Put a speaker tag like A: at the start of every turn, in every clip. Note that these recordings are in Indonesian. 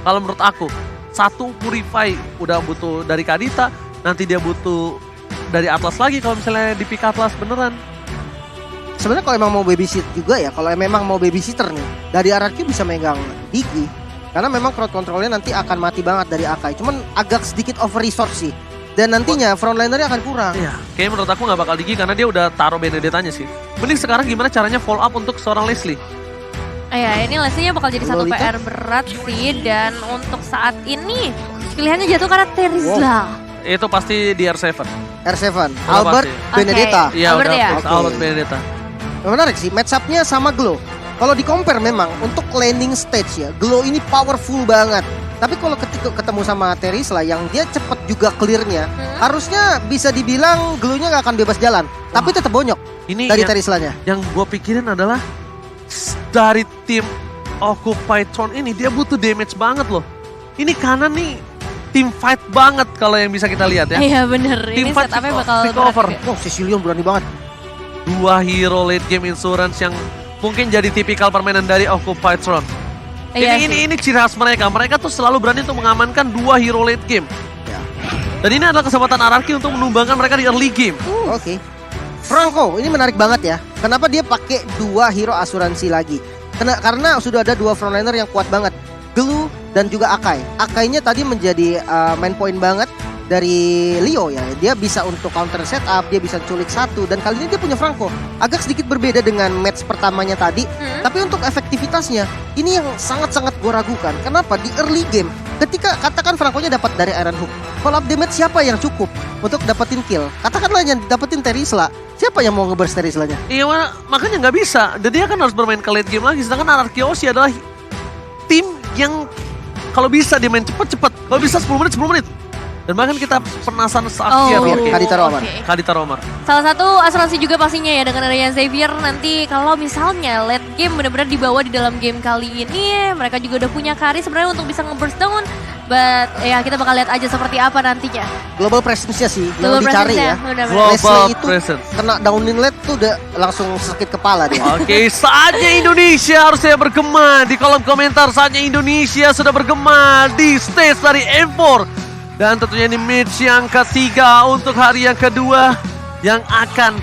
A: Kalau menurut aku, satu Purify udah butuh dari Kadita, nanti dia butuh dari Atlas lagi kalau misalnya di pick Atlas beneran.
B: Sebenarnya kalau emang mau babysit juga ya, kalau memang mau babysitter nih, dari RRQ bisa megang Diki. Karena memang crowd controlnya nanti akan mati banget dari Akai. Cuman agak sedikit over resource sih. Dan nantinya frontlinernya akan kurang.
A: Iya, kayaknya menurut aku nggak bakal Diki karena dia udah taruh Benedetta-nya sih. Mending sekarang gimana caranya follow up untuk seorang Leslie.
C: Ya, ini Leslie-nya bakal jadi satu
B: Lolita.
C: PR berat sih. Dan untuk saat ini, pilihannya jatuh karena Terizla.
A: Itu pasti di R7.
B: R7,
A: Udah
B: Albert,
A: pasti.
B: Benedetta.
C: Oke.
A: Iya
C: Albert
A: udah
C: ya?
A: fix,
B: Oke.
A: Albert Benedetta.
B: Menarik sih, match-up-nya sama Glow. Kalau di compare memang untuk landing stage ya, Glow ini powerful banget. Tapi kalau ketika ketemu sama Terizla yang dia cepet juga clear-nya, harusnya bisa dibilang Glow-nya gak akan bebas jalan. Tapi tetap bonyok
A: Ini
B: dari
A: yang,
B: Terizlanya.
A: yang gue pikirin adalah dari tim Occupy Throne ini dia butuh damage banget loh. Ini kanan nih tim fight banget kalau yang bisa kita lihat ya.
C: Iya bener,
A: Tim
C: ini
A: fight
C: setupnya bakal
A: pick
C: berat
A: over.
C: juga.
B: Oh, Sicilian berani banget.
A: Dua hero late game insurance yang mungkin jadi tipikal permainan dari Occupy Throne.
C: Iya sih.
A: Ini ciri khas mereka. Mereka tuh selalu berani untuk mengamankan dua hero late game.
B: Ya.
A: Dan ini adalah kesempatan Araki untuk menumbangkan mereka di early game.
B: Oke. Franco, ini menarik banget ya. Kenapa dia pakai dua hero asuransi lagi? Karena sudah ada dua frontliner yang kuat banget. Glue dan juga Akai. Akainya tadi menjadi main point banget dari Leo ya. Dia bisa untuk counter setup, dia bisa culik satu. Dan kali ini dia punya Franco. Agak sedikit berbeda dengan match pertamanya tadi. Tapi untuk efektivitasnya, ini yang sangat-sangat gue ragukan. Kenapa? Di early game, ketika katakan Franco-nya dapat dari Iron Hook, follow up damage siapa yang cukup untuk dapetin kill? Katakanlah yang dapetin Terizla, siapa yang mau ngeburst Terizlanya?
A: Iya, makanya nggak bisa. Dan dia kan harus bermain ke late game lagi. Sedangkan Anarchy Oshi adalah tim yang kalau bisa dia main cepet-cepet. Kalau bisa 10 menit, 10 menit. Dan bahkan kita penasaran seakhir
B: Kadita Roman.
C: oke.
A: Kadita Romar.
C: Salah satu asuransi juga pastinya ya dengan adanya Xavier nanti kalau misalnya late game benar-benar dibawa di dalam game kali ini mereka juga udah punya carry sebenarnya untuk bisa nge-burst down, but ya kita bakal lihat aja seperti apa nantinya.
B: Global presence-nya sih yang
C: Global
B: dicari
C: presence-nya,
B: ya.
C: benar-benar.
A: Global
B: Leslie itu
A: presence.
B: kena downin late tuh udah langsung sakit kepala dia.
A: Oke, saatnya Indonesia harusnya bergema di kolom komentar. Saatnya Indonesia sudah bergema di stage dari M4. Dan tentunya ini match yang ketiga untuk hari yang kedua yang akan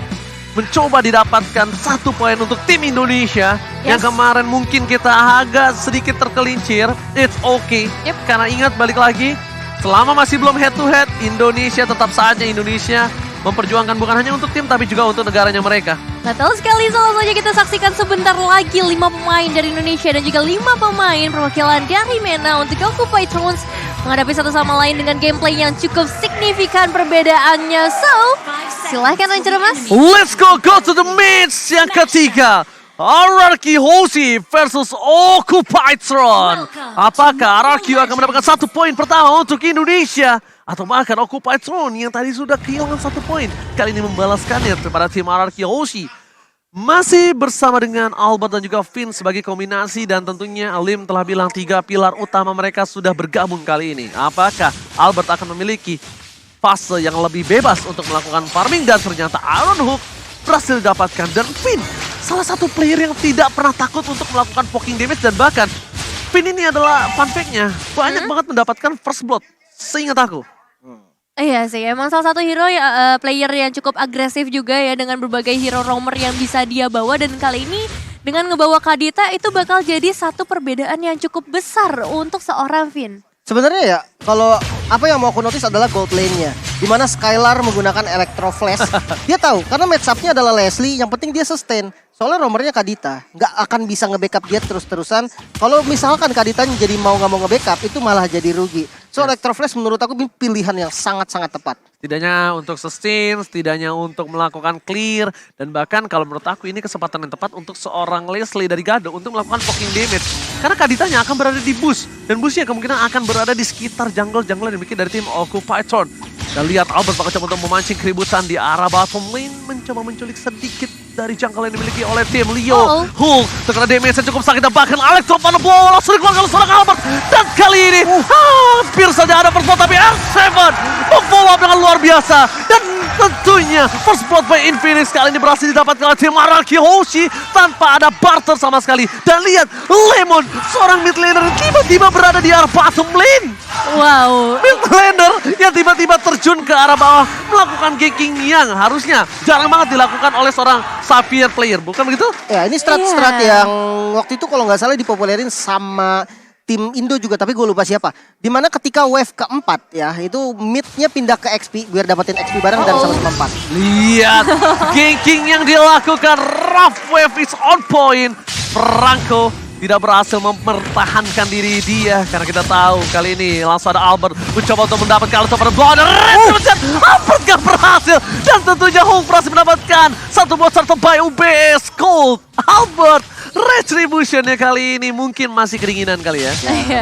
A: mencoba didapatkan 1 poin untuk tim Indonesia.
C: Yes.
A: Yang kemarin mungkin kita agak sedikit tergelincir. It's okay.
C: Yep.
A: Karena ingat balik lagi, selama masih belum head to head, Indonesia tetap saatnya Indonesia memperjuangkan bukan hanya untuk tim tapi juga untuk negaranya mereka.
C: Betul sekali, so langsung aja kita saksikan sebentar lagi 5 pemain dari Indonesia dan juga 5 pemain perwakilan dari MENA untuk Occupy Thrones menghadapi satu sama lain dengan gameplay yang cukup signifikan perbedaannya. So, silahkan lanjut mas.
A: Let's go to the match yang ketiga. RRQ Hoshi versus Occupy Throne. Apakah RRQ akan mendapatkan 1 poin pertama untuk Indonesia? Atau bahkan Occupy Throne yang tadi sudah kehilangan 1 poin. Kali ini membalaskannya kepada tim RRQ Hoshi. Masih bersama dengan Albert dan juga Finn sebagai kombinasi. Dan tentunya Alim telah bilang 3 pilar utama mereka sudah bergabung kali ini. Apakah Albert akan memiliki fase yang lebih bebas untuk melakukan farming? Dan ternyata Iron Hook berhasil didapatkan. Dan Finn salah satu player yang tidak pernah takut untuk melakukan poking damage. Dan bahkan Finn ini adalah fun fact-nya banyak banget mendapatkan first blood seingat aku.
C: Iya sih, emang salah satu hero player yang cukup agresif juga ya dengan berbagai hero roamer yang bisa dia bawa. Dan kali ini dengan ngebawa Kadita itu bakal jadi satu perbedaan yang cukup besar untuk seorang Finn.
B: Sebenarnya ya, kalau apa yang mau aku notice adalah gold lane-nya. Dimana Skylar menggunakan Electro Flash. Dia tahu, karena match up-nya adalah Leslie, yang penting dia sustain. Soalnya romernya Kadita, nggak akan bisa nge-backup dia terus-terusan. Kalau misalkan Kaditanya jadi mau nggak mau nge-backup, itu malah jadi rugi. So Electro Flash menurut aku pilihan yang sangat-sangat tepat.
A: Setidaknya untuk sustain, setidaknya untuk melakukan clear. Dan bahkan kalau menurut aku ini kesempatan yang tepat untuk seorang Leslie dari Gado untuk melakukan poking damage. Karena Kaditanya akan berada di boost. Dan boostnya kemungkinan akan berada di sekitar jungle-jungle yang dimiliki dari tim Occupy Throne. Dan lihat Albert bakal coba untuk memancing keributan di arah bottom lane. Mencoba menculik sedikit dari jungle yang dimiliki oleh tim Leo. Hulk terkena damage yang cukup sakit. Dan bahkan Alex drop on the blow. Langsung dikeluarkan seorang Albert. Dan kali ini hampir saja ada first blood. Tapi R7 memfollow up dengan luar luar biasa. Dan tentunya first blood by Infinix kali ini berhasil didapatkan oleh tim Araki Hoshi tanpa ada barter sama sekali. Dan lihat, Lemon, seorang mid laner yang tiba-tiba berada di arah bottom lane.
C: Wow.
A: Mid laner yang tiba-tiba terjun ke arah bawah melakukan ganking yang harusnya jarang banget dilakukan oleh seorang Xavier player, bukan begitu?
B: Ya ini strat-strat yang waktu itu kalau nggak salah dipopulerin sama tim Indo juga, tapi gue lupa siapa. Dimana ketika wave keempat ya, itu midnya pindah ke XP biar dapetin XP bareng dan sama-sama 4.
A: Lihat, ganking yang dilakukan, Rough Wave is on point. Franco tidak berhasil mempertahankan diri dia karena kita tahu kali ini langsung ada Albert mencoba untuk mendapatkan Alto pada blood. Albert gak berhasil dan tentunya Hulk berhasil mendapatkan satu booster terbaik UBS Gold. Albert retributionnya kali ini mungkin masih kedinginan kali ya.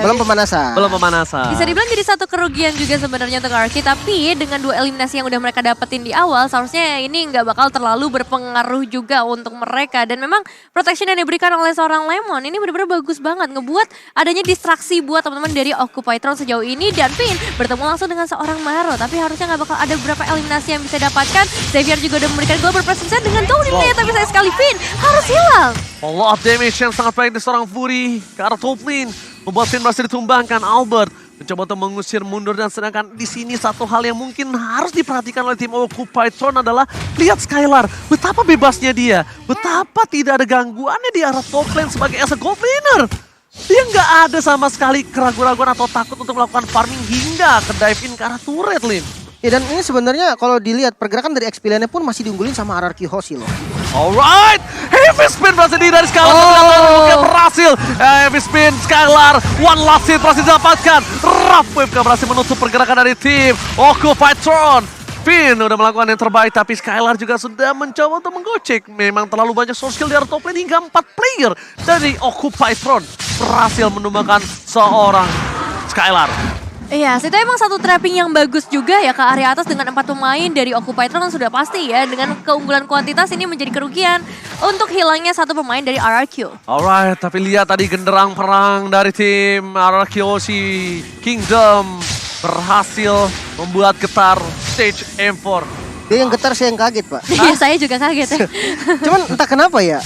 B: Belum pemanasan.
A: Belum pemanasan.
C: Bisa dibilang jadi satu kerugian juga sebenarnya untuk Arki, tapi dengan 2 eliminasi yang udah mereka dapetin di awal, seharusnya ini nggak bakal terlalu berpengaruh juga untuk mereka. Dan memang protection yang diberikan oleh seorang Lemon ini benar-benar bagus banget, ngebuat adanya distraksi buat teman-teman dari Occupytron sejauh ini. Dan Finn bertemu langsung dengan seorang Maro, tapi harusnya nggak bakal ada beberapa eliminasi yang bisa dapatkan. Xavier juga udah memberikan global presence dengan Tony Lea, tapi sayang sekali Finn harus hilang.
A: Follow up damage yang sangat baik dari seorang Fury ke arah top lane. Membuat Finn berhasil ditumbangkan. Albert mencoba untuk mengusir mundur, dan sedangkan di sini satu hal yang mungkin harus diperhatikan oleh tim Occupytron adalah lihat Skylar. Betapa bebasnya dia. Betapa tidak ada gangguannya di arah top lane sebagai as a gold laner. Dia nggak ada sama sekali keraguan-keraguan atau takut untuk melakukan farming hingga ke dive in ke arah turret lane.
B: Ya, dan ini sebenarnya kalau dilihat pergerakan dari XP lane-nya pun masih diunggulin sama Araki Hoshi loh.
A: Alright, heavy spin berhasil dari Skylar, mungkin berhasil. Heavy spin Skylar, one last hit berhasil didapatkan. Rough Wave gak berhasil menutup pergerakan dari tim Occupytron. Finn udah melakukan yang terbaik, tapi Skylar juga sudah mencoba untuk menggocek. Memang terlalu banyak source skill di arah top lane hingga 4 player dari Occupytron berhasil menumbangkan seorang Skylar.
C: Iya, itu emang satu trapping yang bagus juga ya ke area atas dengan 4 pemain dari Occupytron sudah pasti ya. Dengan keunggulan kuantitas ini menjadi kerugian untuk hilangnya satu pemain dari RRQ.
A: Alright, tapi lihat tadi genderang perang dari tim RRQ Hoshi Kingdom berhasil membuat getar stage M4.
B: Dia yang getar, saya yang kaget, Pak.
C: Iya, saya juga kaget ya.
B: Cuman entah kenapa ya,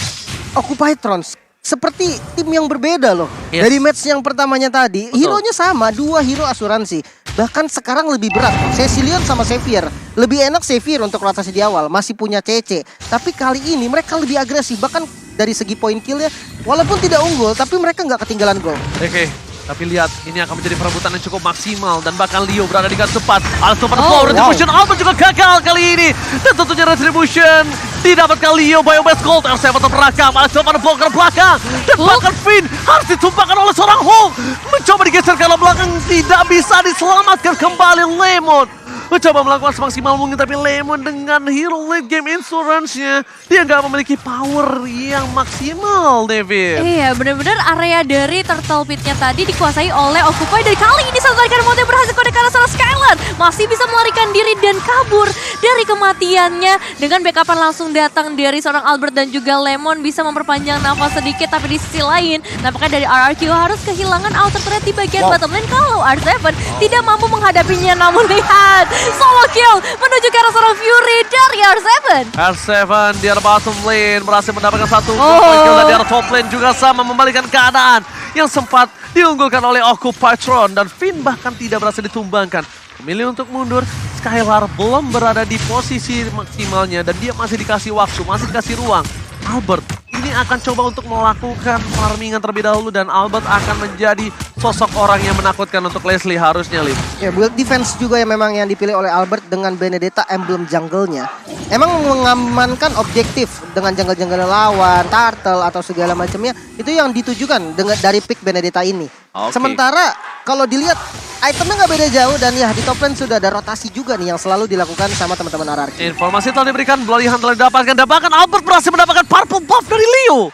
B: Occupytron seperti tim yang berbeda loh.
A: Yes.
B: Dari match yang pertamanya tadi, hero-nya sama, 2 hero asuransi. Bahkan sekarang lebih berat. Cecilion sama Xavier. Lebih enak Xavier untuk rotasi di awal, masih punya CC. Tapi kali ini mereka lebih agresif, bahkan dari segi point kill ya. Walaupun tidak unggul, tapi mereka nggak ketinggalan gol.
A: Oke. Tapi lihat, ini akan menjadi perebutan yang cukup maksimal. Dan bahkan Leo berada di garis depan. Alto pada power retribution, Albert juga gagal kali ini. Dan tentunya retribution didapatkan Leo by Best Gold. R7 terperakam, Alto pada power ke belakang. Dan bahkan Finn harus ditumpahkan oleh seorang Hulk. Mencoba digeser ke belakang, tidak bisa diselamatkan kembali Lemon. Mencoba melakukan semaksimal mungkin, tapi Lemon dengan hero late game insurance-nya, dia nggak memiliki power yang maksimal, David.
C: Iya, benar-benar area dari Turtle Pit-nya tadi dikuasai oleh Occupy. Dan kali ini satu tarikan motor berhasil kode karena salah Skylar. Masih bisa melarikan diri dan kabur dari kematiannya. Dengan backupan langsung datang dari seorang Albert dan juga Lemon bisa memperpanjang nafas sedikit. Tapi di sisi lain, nampaknya dari RRQ harus kehilangan outer turret di bagian bottom lane kalau R7 tidak mampu menghadapinya. Namun lihat, solo kill menuju ke arah seorang Fury dari R7.
A: R7 di arah bottom lane berhasil mendapatkan satu kill, dan di arah top lane juga sama membalikan keadaan yang sempat diunggulkan oleh Occupytron, dan Finn bahkan tidak berhasil ditumbangkan. Memilih untuk mundur. Skylar belum berada di posisi maksimalnya dan dia masih dikasih waktu, masih dikasih ruang. Albert ini akan coba untuk melakukan farmingan terlebih dahulu, dan Albert akan menjadi sosok orang yang menakutkan untuk Leslie harusnya, Lim.
B: Ya, build defense juga yang memang yang dipilih oleh Albert dengan Benedetta emblem jungle-nya. Emang mengamankan objektif dengan jungle-jungle lawan, turtle atau segala macamnya, itu yang ditujukan dengan dari pick Benedetta ini.
A: Okay.
B: Sementara kalau dilihat itemnya nggak beda jauh, dan ya di top lane sudah ada rotasi juga nih yang selalu dilakukan sama teman-teman RRQ.
A: Informasi telah diberikan, Bloody Hand telah didapatkan, dan bahkan Albert berhasil mendapatkan purple buff dari Leo.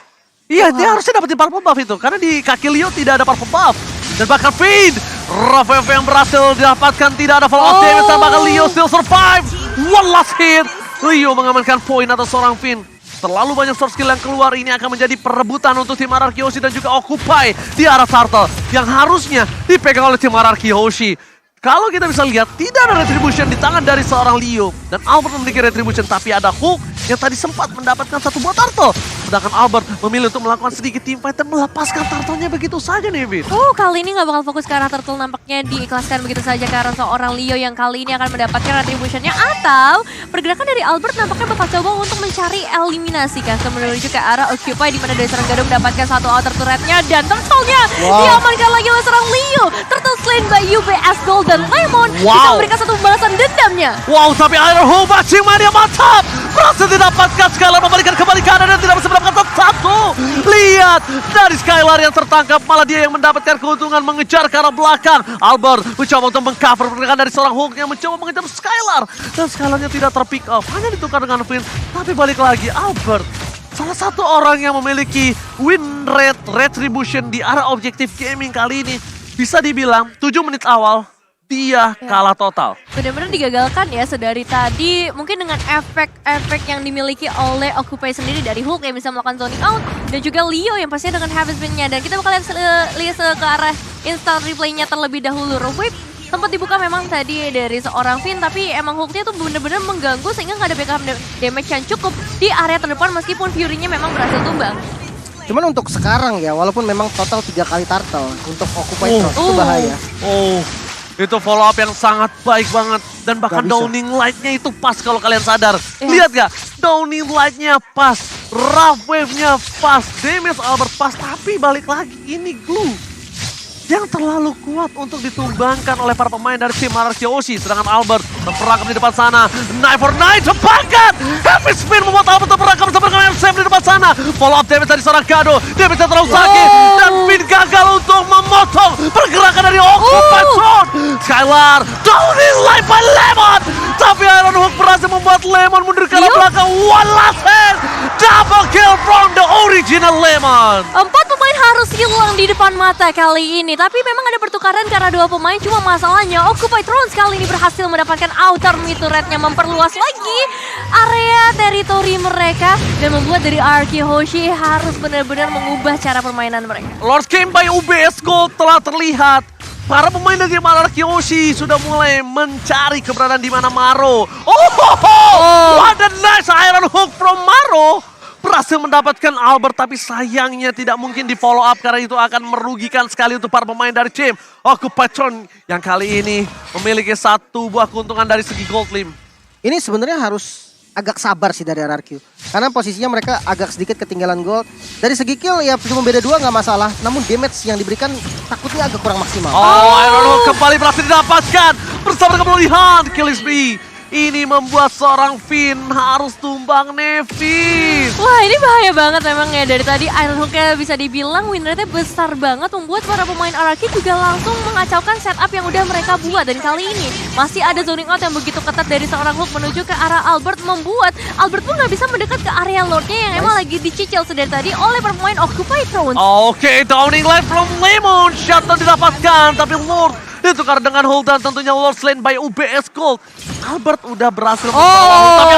A: Iya, dia harusnya dapetin purple buff itu, karena di kaki Leo tidak ada purple buff. Dan bahkan Finn, Rough Wave yang berhasil didapatkan, tidak ada follow up damage, dan bahkan Leo still survive. One last hit, Leo mengamankan poin atas seorang Finn. Terlalu banyak source skill yang keluar, ini akan menjadi perebutan untuk tim RRQ Hoshi dan juga Occupy di arah Turtle yang harusnya dipegang oleh tim RRQ Hoshi. Kalau kita bisa lihat, tidak ada retribution di tangan dari seorang Leo. Dan Albert memiliki retribution, tapi ada Hulk yang tadi sempat mendapatkan satu buah turtle. Sedangkan Albert memilih untuk melakukan sedikit teamfight dan melepaskan turtle-nya begitu saja nih, Vin.
C: Kali ini nggak bakal fokus ke arah turtle, nampaknya diikhlaskan begitu saja ke arah seorang Leo yang kali ini akan mendapatkan retribution-nya. Atau pergerakan dari Albert nampaknya bakal coba untuk mencari eliminasi custom menuju ke arah Occupy, di mana dari seorang Gado mendapatkan satu outer turret-nya dan turtle-nya diamankan lagi oleh seorang Leo. Turtle slain by UBS Gold dan Lemon bisa memberikan satu balasan dendamnya.
A: Wow, tapi Iron Hulk matching mania mantap. Berhasil didapatkan, Skylar membalikan kembali kanan dan tidak bisa mendapatkan satu. Lihat, dari Skylar yang tertangkap, malah dia yang mendapatkan keuntungan mengejar ke arah belakang. Albert mencoba untuk mengcover pergerakan dari seorang Hulk yang mencoba mengejar Skylar. Dan Skylarnya tidak terpick up, hanya ditukar dengan Finn. Tapi balik lagi, Albert salah satu orang yang memiliki win rate retribution di arah objektif gaming kali ini. Bisa dibilang 7 menit awal dia kalah total.
C: Benar-benar digagalkan ya sedari tadi, mungkin dengan efek-efek yang dimiliki oleh Occupy sendiri dari Hulk yang bisa melakukan zoning out, dan juga Leo yang pastinya dengan habit spin-nya. Dan kita bakal lihat ke arah instant replay-nya terlebih dahulu. Wave sempat dibuka memang tadi dari seorang Finn, tapi emang Hulk-nya tuh benar-benar mengganggu sehingga nggak ada backup damage yang cukup di area terdepan meskipun Fury-nya memang berhasil tumbang.
B: Cuman untuk sekarang ya, walaupun memang total 3 kali turtle untuk Occupy Throne, itu bahaya.
A: Itu follow up yang sangat baik banget. Dan bahkan downing light-nya itu pas kalau kalian sadar. Lihat gak? Downing light-nya pas. Rough wave-nya pas. Damage Albert pas. Tapi balik lagi, ini glue yang terlalu kuat untuk ditumbangkan oleh para pemain dari tim Araki Hoshi. Sedangkan Albert terperangkap di depan sana. Knife for Knife terbangkat. Heavy spin membuat Albert terperangkap bersama dengan MSM di depan sana. Follow up damage dari seorang Gado. Damage yang terlalu sakit. Dan Finn gagal untuk memotong pergerakan dari Occupy Throne. Skylar downing light by Lemon. Tapi Iron Hulk berhasil membuat Lemon mundur ke arah belakang. One last hit. Double kill from the original Lemon.
C: 4 pemain harus hilang di depan mata kali ini. Tapi memang ada pertukaran karena 2 pemain. Cuma masalahnya Occupy Throne kali ini berhasil mendapatkan outer mid turret-nya, memperluas lagi area teritori mereka. Dan membuat dari Araki Hoshi harus benar-benar mengubah cara permainan mereka.
A: Lord Game by UBS Gold telah terlihat. Para pemain dari tim Araki Hoshi sudah mulai mencari keberadaan di mana Maro. What a nice Iron Hook from Maro. Berhasil mendapatkan Albert, tapi sayangnya tidak mungkin di follow up karena itu akan merugikan sekali untuk para pemain dari tim Occupy Throne yang kali ini memiliki satu buah keuntungan dari segi gold lim.
B: Ini sebenarnya harus agak sabar sih dari RRQ. Karena posisinya mereka agak sedikit ketinggalan gold. Dari segi kill ya cuma beda 2 nggak masalah. Namun damage yang diberikan takutnya agak kurang maksimal.
A: Iron Hulk kembali berhasil didapatkan bersama dengan pemulihan Killisby. Ini membuat seorang Finn harus tumbang Nevis.
C: Wah, ini bahaya banget memang ya. Dari tadi Iron Hulk-nya bisa dibilang win rate-nya besar banget, membuat para pemain Araki juga langsung mengacaukan setup yang udah mereka buat. Dan kali ini masih ada zoning out yang begitu ketat dari seorang Hulk menuju ke arah Albert, membuat Albert pun nggak bisa mendekat ke area Lord-nya yang emang lagi dicicil sedari tadi oleh para pemain Occupy Throne.
A: Oke, downing light from Lemon. Shutdown didapatkan, tapi Lord ditukar dengan Hulk dan tentunya Lord slain by UBS Gold. Albert udah berhasil tapi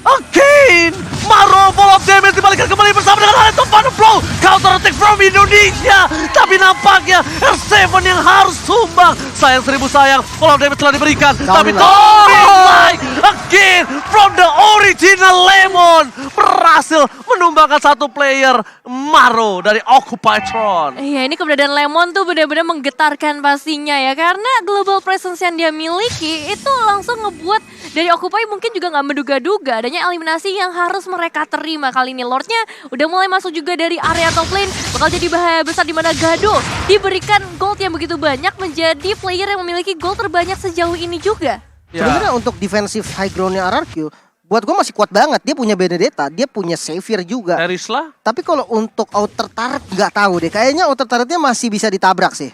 A: again Maro follow up damage dibalikan kembali bersama dengan Alex Van Blow. Counter attack from Indonesia. Tapi nampaknya R7 yang harus tumbang. Sayang 1000 sayang, follow up damage telah diberikan. Tapi like again from the original Lemon berhasil menumbangkan satu player Maro dari Occupy Throne.
C: Iya, ini keberadaan Lemon tuh benar-benar menggetarkan pastinya ya. Karena global presence yang dia miliki itu langsung ngebuat dari Occupy mungkin juga nggak menduga-duga adanya eliminasi yang harus mereka terima. Kali ini Lordnya udah mulai masuk juga dari area top lane. Bakal jadi bahaya besar di mana Gado diberikan gold yang begitu banyak, menjadi player yang memiliki gold terbanyak sejauh ini juga.
B: Sebenarnya untuk defensive high ground-nya RRQ, buat gue masih kuat banget. Dia punya Benedetta, dia punya Xavier juga.
A: Erisla?
B: Tapi kalau untuk outer turret nggak tahu deh. Kayaknya outer turretnya masih bisa ditabrak sih.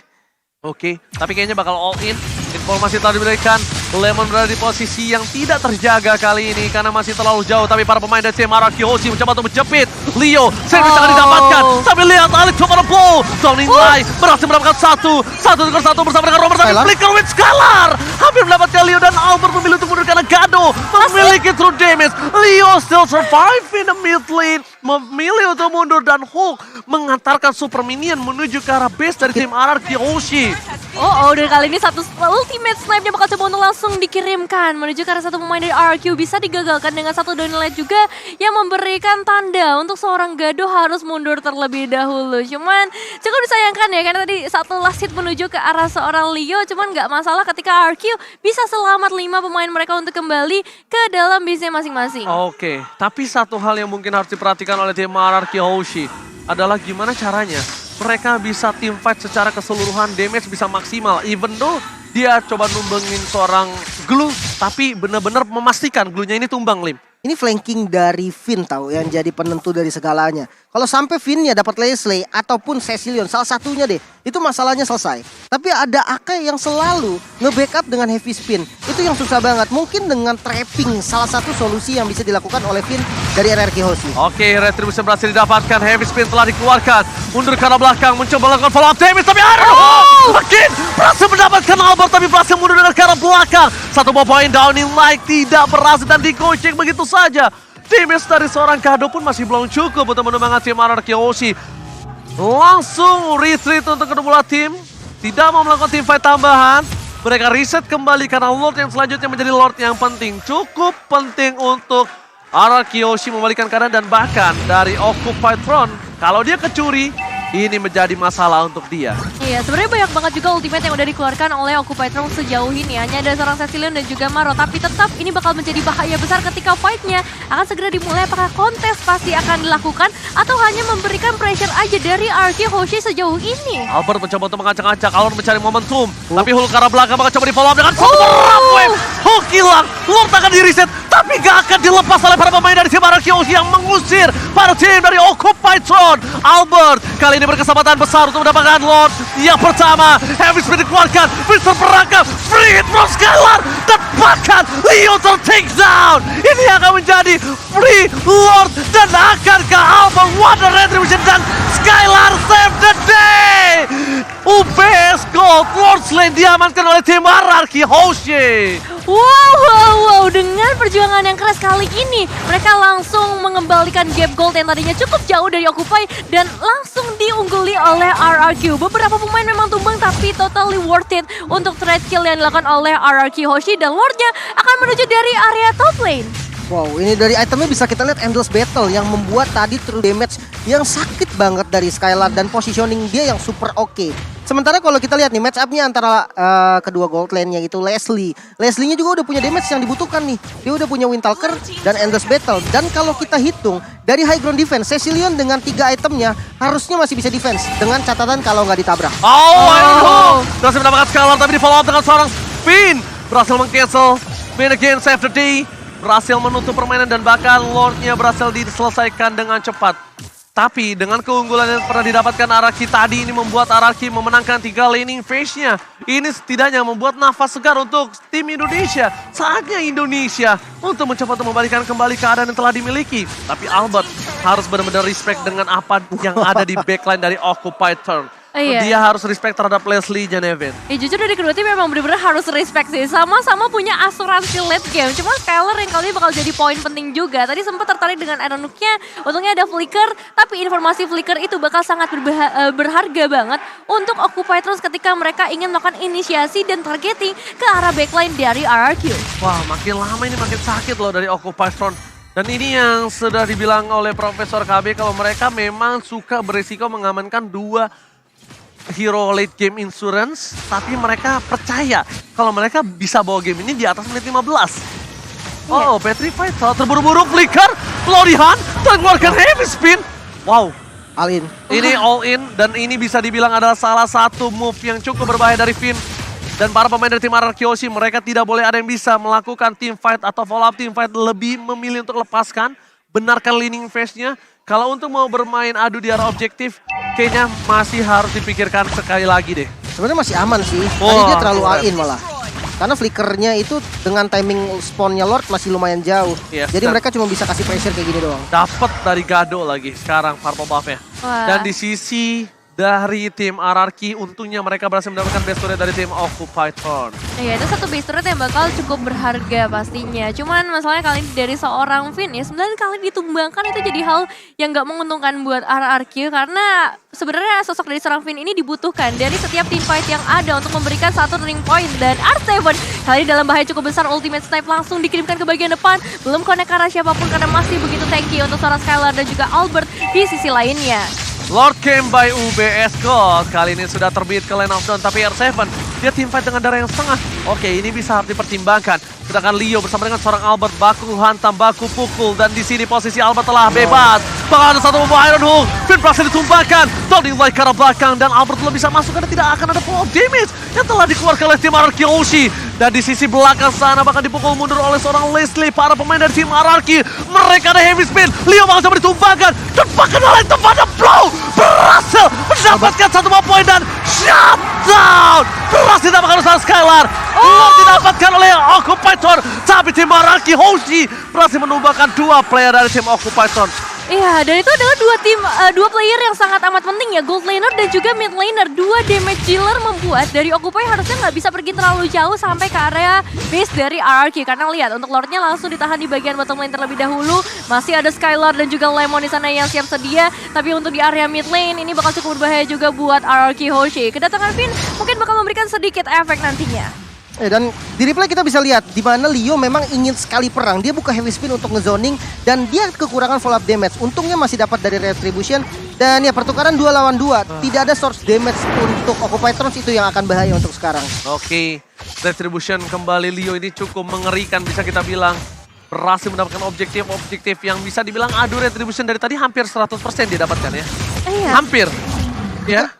A: Oke, tapi kayaknya bakal all in. Informasi telah diberikan. Lemon berada di posisi yang tidak terjaga kali ini karena masih terlalu jauh. Tapi para pemain dari tim Araki Hoshi mencoba untuk menjepit. Leo, service akan didapatkan. Tapi lihat Alex coba blow. Downing light berhasil mendapatkan satu dengan satu bersama dengan Robert. Tapi flicker with Skylar. Hampir mendapatkan Leo dan Albert memilih untuk mundur karena Gado memiliki true damage. Leo still survive in the mid lane. Memilih untuk mundur dan Hulk mengantarkan super minion menuju ke arah base dari tim Araki Hoshi.
C: Dan kali ini satu ultimate snipe-nya bakal coba untuk langsung dikirimkan menuju ke arah satu pemain dari RRQ. Bisa digagalkan dengan satu downlight juga yang memberikan tanda untuk seorang Gado harus mundur terlebih dahulu. Cuman cukup disayangkan ya, karena tadi satu last hit menuju ke arah seorang Leo. Cuman nggak masalah ketika RRQ bisa selamat 5 pemain mereka untuk kembali ke dalam bisnya masing-masing.
A: Oke, tapi satu hal yang mungkin harus diperhatikan oleh tim RRQ Hoshi adalah gimana caranya mereka bisa team fight secara keseluruhan, damage bisa maksimal. Even though dia coba numbangin seorang Glue, tapi benar-benar memastikan Glue-nya ini tumbang, Lim.
B: Ini flanking dari Finn tahu yang jadi penentu dari segalanya. Kalau sampai Finn-nya dapat Leslie ataupun Cecilion, salah satunya deh, itu masalahnya selesai. Tapi ada Akai yang selalu nge-backup dengan heavy spin. Itu yang susah banget. Mungkin dengan trapping salah satu solusi yang bisa dilakukan oleh Finn dari RRQ Hoshi.
A: Oke, retribution berhasil didapatkan. Heavy spin telah dikeluarkan. Mundur ke arah belakang, mencoba melakukan follow up damage, tapi makin berhasil mendapatkan Albert, tapi berhasil mundur dengan ke arah belakang. Satu buah poin downing like tidak berhasil dan digocek begitu saja. Damage dari seorang Gado pun masih belum cukup untuk menyemangati tim RRQ Hoshi. Langsung retreat untuk kedua tim. Tidak mau melakukan team fight tambahan. Mereka reset kembali karena Lord yang selanjutnya menjadi Lord yang penting. Cukup penting untuk RRQ Hoshi membalikan keadaan, dan bahkan dari Occupied Throne, kalau dia kecuri, ini menjadi masalah untuk dia.
C: Iya, sebenarnya banyak banget juga ultimate yang udah dikeluarkan oleh Occupied Throne sejauh ini. Hanya ada seorang Cecilion dan juga Maro. Tapi tetap ini bakal menjadi bahaya besar ketika fight-nya akan segera dimulai. Apakah kontes pasti akan dilakukan atau hanya memberikan pressure aja dari RRQ Hoshi sejauh ini?
A: Albert mencoba untuk mengacak-acak, Albert mencari momentum. Tapi Hulk ke arah belakang bakal coba di follow up dengan satu berat wave. Hulk hilang, Lord akan di reset. Tapi gak akan dilepas oleh para pemain dari tim RRQ Hoshi yang mengusir para tim dari Occupied Throne. Albert kali ini berkesempatan besar untuk mendapatkan Lord yang pertama. Heavy spin dikeluarkan, bisa perangkap, free hit from Skylar, dan bahkan Leo take down. Ini akan menjadi free Lord dan akan ke Albert. Wonder Retribution dan Skylar save the day. UPS Gold, Lord Lane diamankan oleh tim RRQ Hoshi.
C: Wow, dengan perjuangan yang keras kali ini, mereka langsung mengembalikan gap gold yang tadinya cukup jauh dari Occupy dan langsung diungguli oleh RRQ. Beberapa pemain memang tumbang, tapi totally worth it untuk trade kill yang dilakukan oleh RRQ Hoshi, dan Lordnya akan menuju dari area top lane.
B: Wow, ini dari itemnya bisa kita lihat Endless Battle yang membuat tadi true damage yang sakit banget dari Skylar dan positioning dia yang super oke. Sementara kalau kita lihat nih match up-nya antara kedua gold lane yaitu Leslie. Leslie-nya juga udah punya damage yang dibutuhkan nih. Dia udah punya Windtalker dan Endless Battle. Dan kalau kita hitung dari high ground defense, Cecilion dengan 3 itemnya harusnya masih bisa defense. Dengan catatan kalau nggak ditabrak.
A: Berhasil mendapatkan Skylar, tapi di follow up dengan seorang Finn. Berhasil meng-cancel. Finn again save the day. Berhasil menutup permainan dan bahkan Lordnya berhasil diselesaikan dengan cepat. Tapi dengan keunggulan yang pernah didapatkan RRQ tadi, ini membuat RRQ memenangkan 3 laning phase-nya. Ini setidaknya membuat nafas segar untuk tim Indonesia. Saatnya Indonesia untuk mencoba untuk membalikan kembali keadaan yang telah dimiliki. Tapi Albert harus benar-benar respect dengan apa yang ada di backline dari Occupied Throne.
C: Iya.
A: Dia harus respect terhadap Leslie dan Evan.
C: Jujur dari kedua tim memang benar-benar harus respect sih. Sama-sama punya asuransi late game. Cuma Skylar yang kali ini bakal jadi poin penting juga. Tadi sempat tertarik dengan Iron Nook-nya. Untungnya ada flicker. Tapi informasi flicker itu bakal sangat berharga banget untuk Occupy terus ketika mereka ingin melakukan inisiasi dan targeting ke arah backline dari RRQ.
A: Wah, makin lama ini makin sakit loh dari Occupy Throne. Dan ini yang sudah dibilang oleh Profesor KB kalau mereka memang suka berisiko mengamankan 2 hero late game insurance, tapi mereka percaya kalau mereka bisa bawa game ini di atas menit 15. Oh, Petrified terburu-buru flicker, Florian terkeluarkan heavy spin. Wow,
B: All in.
A: ini all in dan ini bisa dibilang adalah salah satu move yang cukup berbahaya dari Finn. Dan para pemain dari tim RRQ Hoshi, mereka tidak boleh ada yang bisa melakukan team fight atau follow up team fight, lebih memilih untuk lepaskan, benarkan leaning phase-nya. Kalau untuk mau bermain adu di arah objektif, kayaknya masih harus dipikirkan sekali lagi deh.
B: Sebenarnya masih aman sih. Tadi dia terlalu all in malah. Karena flickernya itu dengan timing spawnnya Lord masih lumayan jauh.
A: Yes,
B: jadi mereka cuma bisa kasih pressure kayak gini doang.
A: Dapat dari Gado lagi sekarang purple buff-nya.
C: Wah.
A: Dan di sisi dari tim RRQ. Untungnya mereka berhasil mendapatkan base turret dari tim Occupy Throne.
C: Iya, itu satu base turret yang bakal cukup berharga pastinya. Cuman masalahnya kali ini dari seorang Finn ya, 9 kali ditumbangkan itu jadi hal yang gak menguntungkan buat RRQ. Karena sebenarnya sosok dari seorang Finn ini dibutuhkan dari setiap teamfight yang ada untuk memberikan satu turning point. Dan R7 kali ini dalam bahaya cukup besar, ultimate snipe langsung dikirimkan ke bagian depan. Belum connect ke arah siapapun karena masih begitu tanky untuk seorang Skylar dan juga Albert di sisi lainnya.
A: Lord came by UBS Gold. Kali ini sudah terbit ke Lane of Dawn, tapi R7 dia teamfight dengan darah yang setengah. Oke, ini bisa harus dipertimbangkan. Sedangkan Leo bersama dengan seorang Albert baku hantam, baku pukul. Dan di sini posisi Albert telah bebas. Bahkan ada satu membawa Iron Hook. Finn berhasil ditumbangkan. Tony Light ke arah belakang dan Albert belum bisa masuk karena tidak akan ada fall of damage yang telah dikeluarkan oleh tim RRQ Hoshi. Dan di sisi belakang sana bahkan dipukul mundur oleh seorang Leslie. Para pemain dari tim RRQ. Mereka ada heavy spin. Leo bahkan coba ditumbangkan. Dan bahkan oleh tempat blow. Berhasil mendapatkan satu poin dan shutdown. Berhasil didapatkan oleh Skylar. Belum didapatkan oleh Occupy Throne. Tapi tim RRQ Hoshi berhasil menumbangkan 2 player dari tim Occupy Throne.
C: Iya, dan itu adalah dua player yang sangat amat penting ya, gold laner dan juga mid laner. 2 damage dealer membuat dari Occupy harusnya nggak bisa pergi terlalu jauh sampai ke area base dari RRQ. Karena lihat, untuk Lordnya langsung ditahan di bagian bottom lane terlebih dahulu. Masih ada Skylar dan juga Lemon di sana yang siap sedia. Tapi untuk di area mid lane ini bakal cukup berbahaya juga buat RRQ Hoshi. Kedatangan Finn mungkin bakal memberikan sedikit efek nantinya.
B: Dan di replay kita bisa lihat di mana Leo memang ingin sekali perang. Dia buka heavy spin untuk ngezoning dan dia kekurangan follow up damage. Untungnya masih dapat dari retribution dan ya pertukaran 2 lawan 2. Tidak ada source damage untuk Occupy Throne, itu yang akan bahaya untuk sekarang.
A: Oke, retribution kembali Leo ini cukup mengerikan bisa kita bilang. Berhasil mendapatkan objektif yang bisa dibilang adu retribution dari tadi hampir 100% dia dapatkan ya.
C: Iya.
A: Hampir. Ya.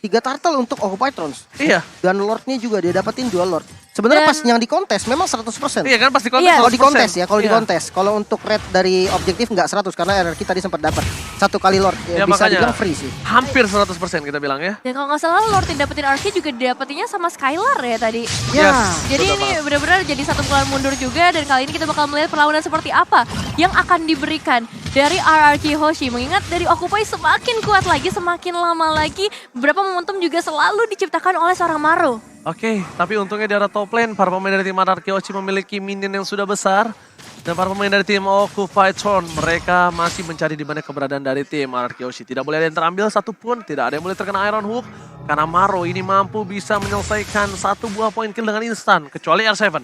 B: 3 turtle untuk Occupy Throne.
A: Iya.
B: Dan Lordnya juga dia dapetin 2 Lord. Sebenarnya pas yang di kontes memang 100%.
A: Iya kan pasti kontes.
C: Iya.
B: Kalau di kontes ya, kalau di
A: Iya.
B: kontes. Kalau untuk rate dari objektif nggak 100 karena RRQ tadi sempat dapat 1 kali Lord.
A: Ya,
B: Ya, bisa
A: makanya
B: dibilang free sih.
A: hampir 100% kita bilang ya.
C: Dan kalau nggak salah Lord yang dapetin RRQ juga dapetinnya sama Skylar ya tadi.
B: Ya.
C: Jadi
A: betul
C: ini
A: banget.
C: benar-benar jadi satu pukulan mundur juga, dan kali ini kita bakal melihat perlawanan seperti apa yang akan diberikan dari RRQ Hoshi. Mengingat dari Occupy semakin kuat lagi, semakin lama lagi, beberapa momentum juga selalu diciptakan oleh seorang Maro.
A: Oke, tapi untungnya di arah top lane, para pemain dari tim RRQ Hoshi memiliki minion yang sudah besar. Dan para pemain dari tim Occupy Throne, mereka masih mencari di mana keberadaan dari tim RRQ Hoshi. Tidak boleh ada yang terambil satupun, tidak ada yang boleh terkena Iron Hook. Karena Maro ini mampu bisa menyelesaikan 1 buah poin kill dengan instan, kecuali R7.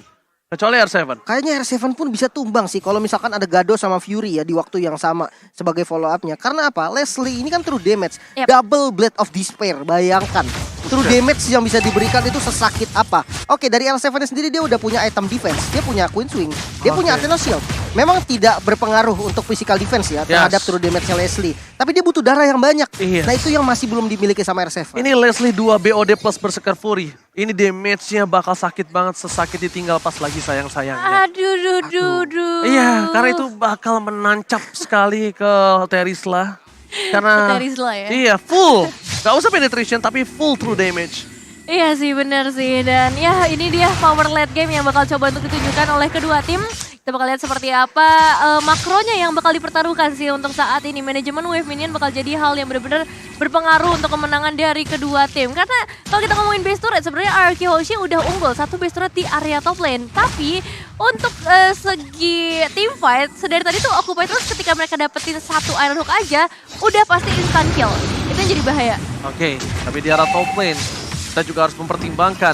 B: Kayaknya R7 pun bisa tumbang sih kalau misalkan ada Gado sama Fury ya di waktu yang sama sebagai follow up-nya. Karena apa? Leslie ini kan true damage.
C: Yep.
B: Double Blade of Despair. Bayangkan. True damage yang bisa diberikan itu sesakit apa. Oke, dari R7 sendiri dia udah punya item defense. Dia punya Queen Swing. Dia punya Athena Shield. Memang tidak berpengaruh untuk physical defense ya terhadap true damage-nya Leslie. Tapi dia butuh darah yang banyak.
A: Iya.
B: Nah itu yang masih belum dimiliki sama R7.
A: Ini Leslie 2 BOD plus Berserker Fury. Ini damage-nya bakal sakit banget, sesakit ditinggal pas lagi sayang-sayangnya.
C: Aduh.
A: Iya, karena itu bakal menancap sekali ke Terisla. Karena
C: Terisla ya?
A: Iya, full. Gak usah penetration tapi full true damage.
C: Iya sih, benar sih. Dan ya ini dia power late game yang bakal coba untuk ditunjukkan oleh kedua tim. Kita bakal lihat seperti apa makronya yang bakal dipertaruhkan sih untuk saat ini. Manajemen wave minion bakal jadi hal yang benar-benar berpengaruh untuk kemenangan dari kedua tim. Karena kalau kita ngomongin base turret, sebenarnya RRQ Hoshi udah unggul 1 base turret di area top lane. Tapi untuk segi team fight, sedari tadi tuh Occupy terus ketika mereka dapetin 1 Iron Hook aja, udah pasti instant kill. Itu yang jadi bahaya.
A: Oke, tapi di arah top lane kita juga harus mempertimbangkan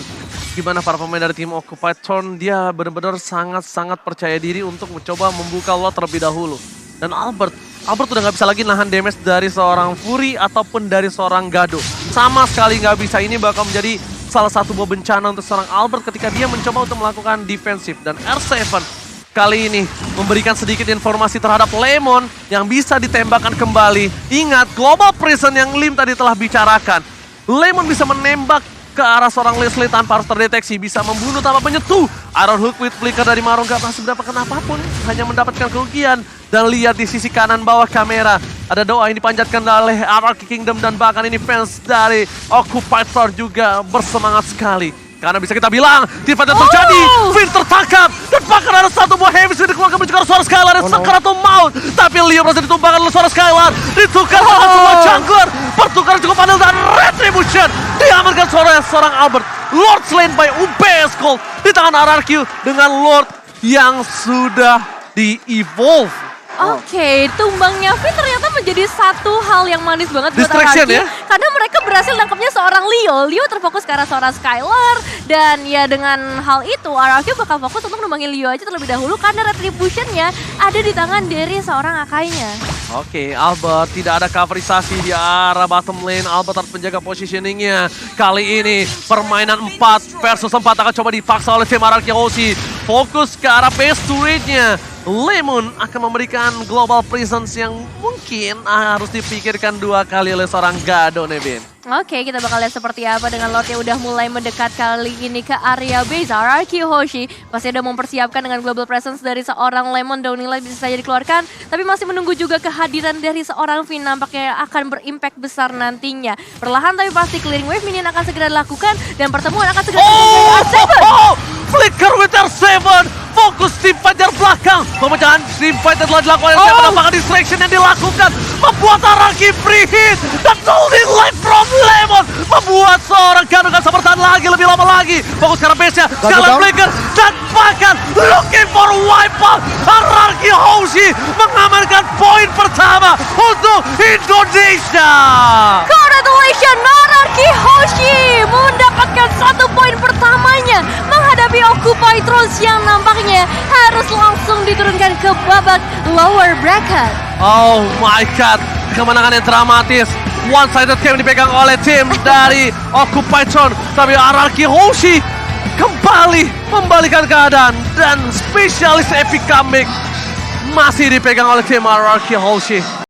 A: gimana para pemain dari tim Occupy Throne. Dia benar-benar sangat-sangat percaya diri untuk mencoba membuka lot terlebih dahulu. Dan Albert udah nggak bisa lagi nahan damage dari seorang Fury ataupun dari seorang Gado. Sama sekali nggak bisa. Ini bakal menjadi salah satu buah bencana untuk seorang Albert ketika dia mencoba untuk melakukan defensif. Dan R7 kali ini memberikan sedikit informasi terhadap Lemon yang bisa ditembakkan kembali. Ingat, Global Prison yang Lim tadi telah bicarakan. Lemon bisa menembak ke arah seorang Leslie tanpa harus terdeteksi, bisa membunuh tanpa menyentuh. Iron Hook with Flicker dari Maro gak berhasil mendapatkan apapun, hanya mendapatkan kerugian. Dan lihat di sisi kanan bawah kamera, ada doa yang dipanjatkan oleh RRQ Kingdom dan bahkan ini fans dari Occupy Throne juga bersemangat sekali. Karena bisa kita bilang, tiba yang terjadi, Finn tertangkap, dan bahkan ada satu buah heavy yang dikeluarkan menuju ke arah suara Skylar, dan Sakaratul Maut. Tapi Leo berhasil ditumpahkan oleh suara Skylar, ditukar oleh sebuah jungler, pertukaran cukup adil dan Retribution diamankan seorang Albert. Lord slain by UBS Gold di tangan RRQ dengan Lord yang sudah di-evolve.
C: Oke, tumbangnya Finn ternyata menjadi satu hal yang manis banget buat
A: Distraction
C: RRQ,
A: ya?
C: karena mereka berhasil nangkepnya seorang Leo. Leo terfokus ke arah seorang Skylar, dan ya dengan hal itu RRQ bakal fokus untuk numbangin Leo aja terlebih dahulu karena retributionnya ada di tangan dari seorang Akainya.
A: Oke, Albert tidak ada coverisasi di arah bottom lane. Albert harus menjaga positioningnya. Kali ini permainan 4 versus 4 akan coba dipaksa oleh tim RRQ Hoshi. Fokus ke arah base turretnya. Lemon akan memberikan global presence yang mungkin harus dipikirkan 2 kali oleh seorang Gado, Nebin.
C: Oke, kita bakal lihat seperti apa dengan Lord yang udah mulai mendekat kali ini ke area base. RRQ Hoshi pasti udah mempersiapkan dengan global presence dari seorang Lemon. Downing Light bisa saja dikeluarkan, tapi masih menunggu juga kehadiran dari seorang Finn. Nampaknya akan berimpact besar nantinya. Perlahan tapi pasti clearing wave minion akan segera dilakukan, dan pertemuan akan segera terjadi.
A: Flicker with R7, fokus tim Fajar belakang. Pemecahan tim fight telah dilakukan, menampakkan distraction yang dilakukan, membuat RRQ free hit, dan Downing Light from Lemon membuat seorang Gado gak bisa bertahan lagi lebih lama lagi. Fokus ke arah base-nya, Skylar Flicker, dan bahkan looking for wipeout. RRQ Hoshi mengamankan poin pertama untuk Indonesia.
C: Congratulations, RRQ Hoshi mendapatkan 1 poin pertamanya menghadapi Occupy Thrones yang nampaknya harus langsung diturunkan ke babak lower bracket.
A: Oh my god, kemenangan yang dramatis. One-sided game dipegang oleh tim dari Occupy Throne. Tapi RRQ Hoshi kembali membalikan keadaan, dan spesialis epic comeback masih dipegang oleh tim RRQ Hoshi.